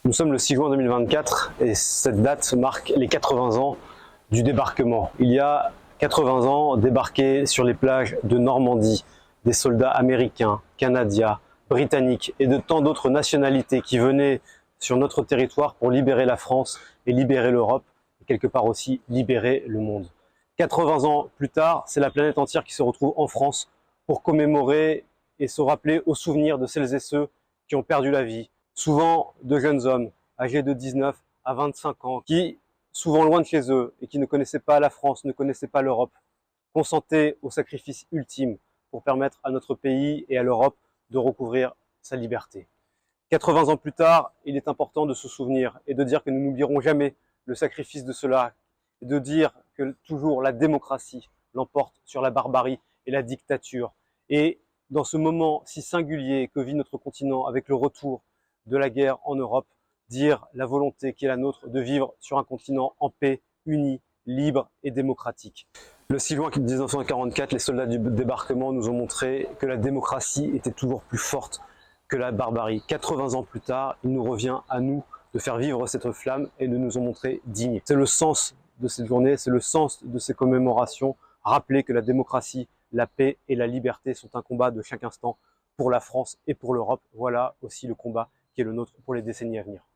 Nous sommes le 6 juin 2024 et cette date marque les 80 ans du débarquement. Il y a 80 ans, débarquaient sur les plages de Normandie des soldats américains, canadiens, britanniques et de tant d'autres nationalités qui venaient sur notre territoire pour libérer la France et libérer l'Europe et quelque part aussi libérer le monde. 80 ans plus tard, c'est la planète entière qui se retrouve en France pour commémorer et se rappeler au souvenir de celles et ceux qui ont perdu la vie. Souvent de jeunes hommes âgés de 19 à 25 ans qui, souvent loin de chez eux et qui ne connaissaient pas la France, ne connaissaient pas l'Europe, consentaient au sacrifice ultime pour permettre à notre pays et à l'Europe de recouvrir sa liberté. 80 ans plus tard, il est important de se souvenir et de dire que nous n'oublierons jamais le sacrifice de cela, et de dire que toujours la démocratie l'emporte sur la barbarie et la dictature. Et dans ce moment si singulier que vit notre continent avec le retour de la guerre en Europe, dire la volonté qui est la nôtre de vivre sur un continent en paix, uni, libre et démocratique. Le 6 juin 1944, les soldats du débarquement nous ont montré que la démocratie était toujours plus forte que la barbarie. 80 ans plus tard, il nous revient à nous de faire vivre cette flamme et de nous en montrer dignes. C'est le sens de cette journée, c'est le sens de ces commémorations, rappeler que la démocratie, la paix et la liberté sont un combat de chaque instant pour la France et pour l'Europe. Voilà aussi le combat qui est le nôtre pour les décennies à venir.